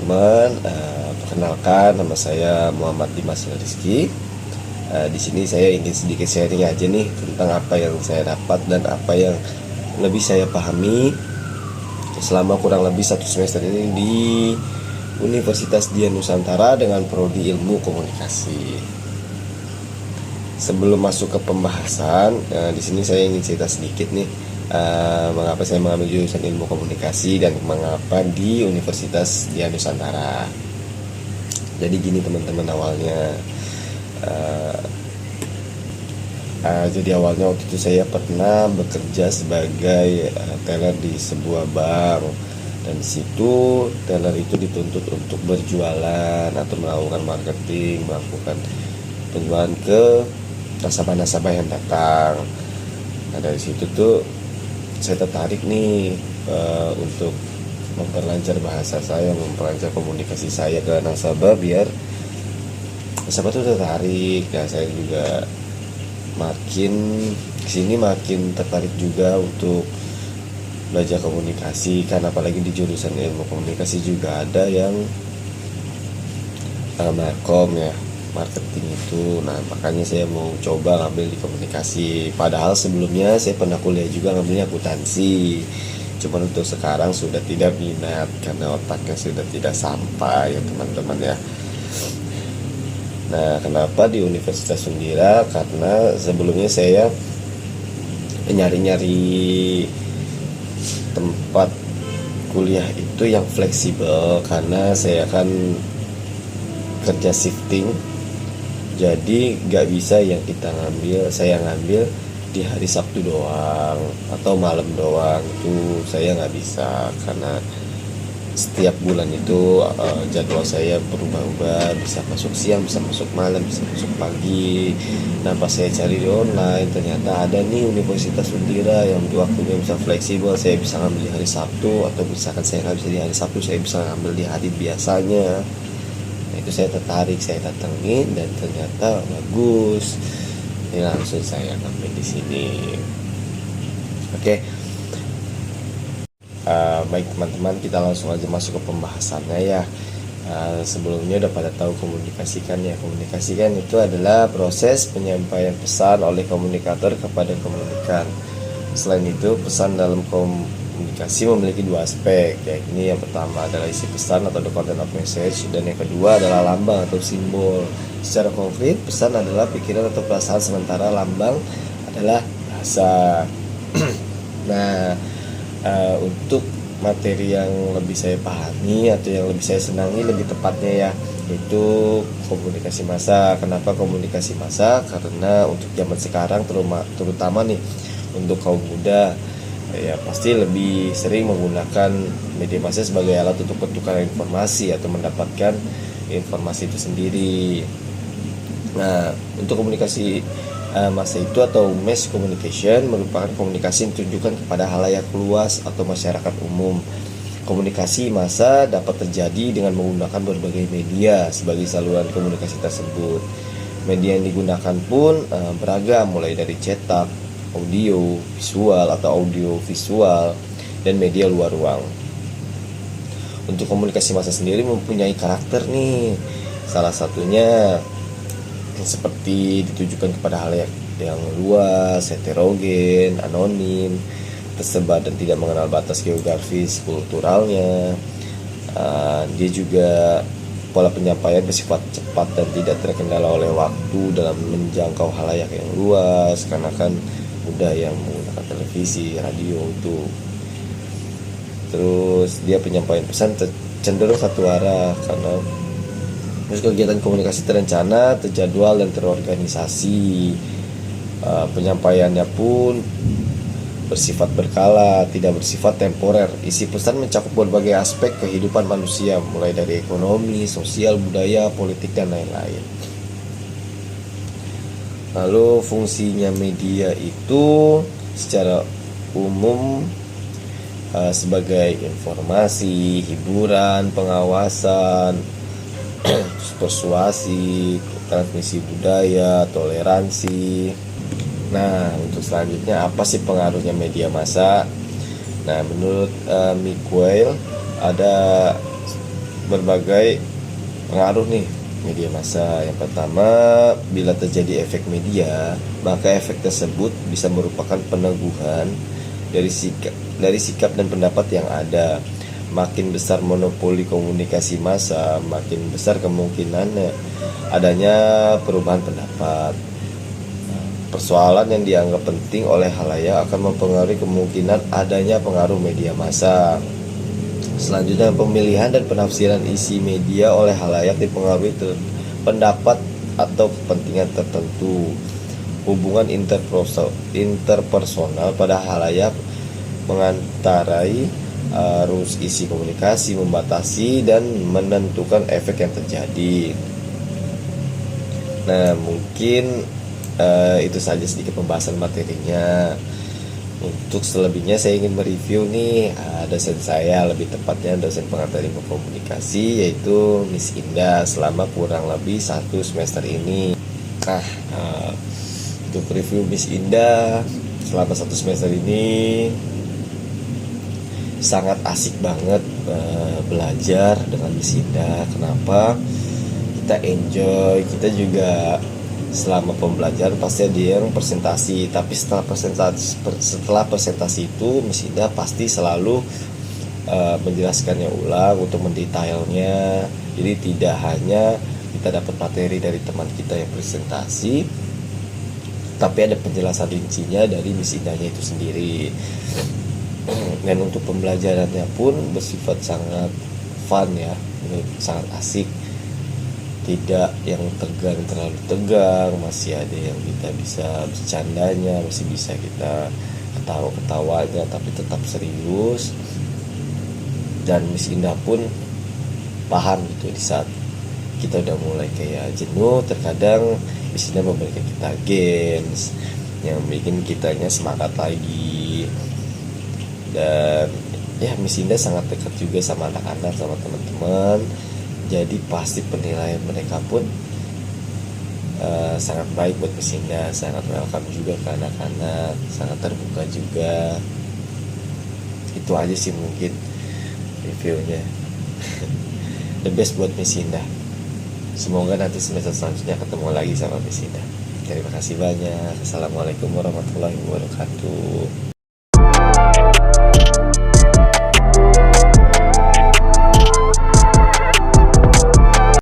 teman-teman. Perkenalkan, nama saya Muhammad Dimas Rizky. Di sini saya ingin sedikit sharing aja nih tentang apa yang saya dapat dan apa yang lebih saya pahami selama kurang lebih 1 semester ini di Universitas Dian Nusantara dengan prodi Ilmu Komunikasi. Sebelum masuk ke pembahasan, di sini saya ingin cerita sedikit nih mengapa saya mengambil jurusan Ilmu Komunikasi dan mengapa di Universitas Dian Nusantara. Jadi gini teman-teman, awalnya jadi awalnya waktu itu saya pernah bekerja sebagai teller di sebuah bank, dan di situ teller itu dituntut untuk berjualan atau melakukan marketing, melakukan penjualan ke nasabah-nasabah yang datang. Nah, dari situ tuh saya tertarik nih untuk memperlancar bahasa saya, memperlancar komunikasi saya ke nasabah biar nasabah tuh tertarik. Nah, saya juga makin kesini makin tertarik juga untuk belajar komunikasi, kan apalagi di jurusan ilmu komunikasi juga ada yang markom ya, marketing itu. Nah, makanya saya mau coba ngambil di komunikasi, padahal sebelumnya saya pernah kuliah juga ngambilnya akuntansi, cuman untuk sekarang sudah tidak minat karena otaknya sudah tidak sampai ya teman-teman ya. Nah, kenapa di Universitas Undira? Karena sebelumnya saya nyari-nyari tempat kuliah itu yang fleksibel, karena saya kan kerja shifting, jadi gak bisa yang saya ngambil di hari Sabtu doang atau malam doang, itu saya gak bisa karena setiap bulan itu jadwal saya berubah-ubah, bisa masuk siang, bisa masuk malam, bisa masuk pagi. Nah, pas saya cari di online ternyata ada nih Universitas Undira yang waktunya bisa fleksibel, saya bisa ngambil di hari Sabtu, atau misalkan saya nggak bisa di hari Sabtu, saya bisa ngambil di hari biasanya. Nah, itu saya tertarik, saya datengin dan ternyata bagus. Ini langsung saya ngambil di sini. Oke. Baik teman-teman, kita langsung aja masuk ke pembahasannya ya. Sebelumnya udah pada tahu komunikasi kan ya. Komunikasi kan itu adalah proses penyampaian pesan oleh komunikator kepada komunikan. Selain itu, pesan dalam komunikasi memiliki 2 aspek, yakni yang pertama adalah isi pesan atau the content of message, dan yang kedua adalah lambang atau simbol. Secara konkret, pesan adalah pikiran atau perasaan, sementara lambang adalah bahasa. Nah, untuk materi yang lebih saya pahami atau yang lebih saya senangi lebih tepatnya ya, itu komunikasi massa. Kenapa komunikasi massa? Karena untuk zaman sekarang terutama nih untuk kaum muda ya, pasti lebih sering menggunakan media massa sebagai alat untuk pertukaran informasi atau mendapatkan informasi itu sendiri. Nah, untuk komunikasi massa itu atau mass communication merupakan komunikasi yang ditujukan kepada halayak luas atau masyarakat umum. Komunikasi massa dapat terjadi dengan menggunakan berbagai media sebagai saluran komunikasi tersebut. Media yang digunakan pun beragam, mulai dari cetak, audio, visual atau audio visual, dan media luar ruang. Untuk komunikasi massa sendiri mempunyai karakter nih, salah satunya seperti ditujukan kepada halayak yang luas, heterogen, anonim, tersebar dan tidak mengenal batas geografis kulturalnya. Dia juga pola penyampaian bersifat cepat dan tidak terkendala oleh waktu dalam menjangkau halayak yang luas, karena kan mudah yang menggunakan televisi, radio itu. Terus dia penyampaian pesan cenderung satu arah, karena terus kegiatan komunikasi terencana, terjadwal, dan terorganisasi. Penyampaiannya pun bersifat berkala, tidak bersifat temporer. Isi pesan mencakup berbagai aspek kehidupan manusia, mulai dari ekonomi, sosial, budaya, politik, dan lain-lain. Lalu fungsinya media itu secara umum sebagai informasi, hiburan, pengawasan, persuasi, transmisi budaya, toleransi. Nah, untuk selanjutnya apa sih pengaruhnya media massa? Nah, menurut Miguel ada berbagai pengaruh nih media massa. Yang pertama, bila terjadi efek media, maka efek tersebut bisa merupakan peneguhan dari sikap dan pendapat yang ada. Makin besar monopoli komunikasi massa, makin besar kemungkinan adanya perubahan pendapat. Persoalan yang dianggap penting oleh khalayak akan mempengaruhi kemungkinan adanya pengaruh media massa. Selanjutnya, pemilihan dan penafsiran isi media oleh khalayak dipengaruhi pendapat atau kepentingan tertentu. Hubungan interpersonal pada khalayak mengantarai arus isi komunikasi, membatasi dan menentukan efek yang terjadi. Nah, mungkin itu saja sedikit pembahasan materinya. Untuk selebihnya saya ingin mereview nih dosen saya, lebih tepatnya dosen pengantar ilmu komunikasi, yaitu Miss Indah, selama kurang lebih 1 semester ini. Nah, untuk review Miss Indah selama 1 semester ini sangat asik banget belajar dengan Miss Indah. Kenapa? Kita enjoy, kita juga selama pembelajaran pasti ada yang presentasi, tapi setelah presentasi itu Miss Indah pasti selalu menjelaskannya ulang untuk mendetailnya. Jadi tidak hanya kita dapat materi dari teman kita yang presentasi, tapi ada penjelasan rincinya dari Miss Indahnya itu sendiri. Dan untuk pembelajarannya pun bersifat sangat fun ya, sangat asik, tidak yang terlalu tegang, masih ada yang kita bisa bercandanya, masih bisa kita ketawa-ketawanya, tapi tetap serius. Dan Miss Indah pun paham gitu di saat kita udah mulai kayak jenuh, terkadang Miss Indah memberikan kita games yang bikin kitanya semangat lagi. Dan ya, Miss Indah sangat dekat juga sama anak-anak, sama teman-teman. Jadi pasti penilaian mereka pun sangat baik buat Miss Indah, sangat welcome juga ke anak-anak, sangat terbuka juga. Itu aja sih mungkin reviewnya. The best buat Miss Indah. Semoga nanti semester selanjutnya ketemu lagi sama Miss Indah. Terima kasih banyak. Assalamualaikum warahmatullahi wabarakatuh.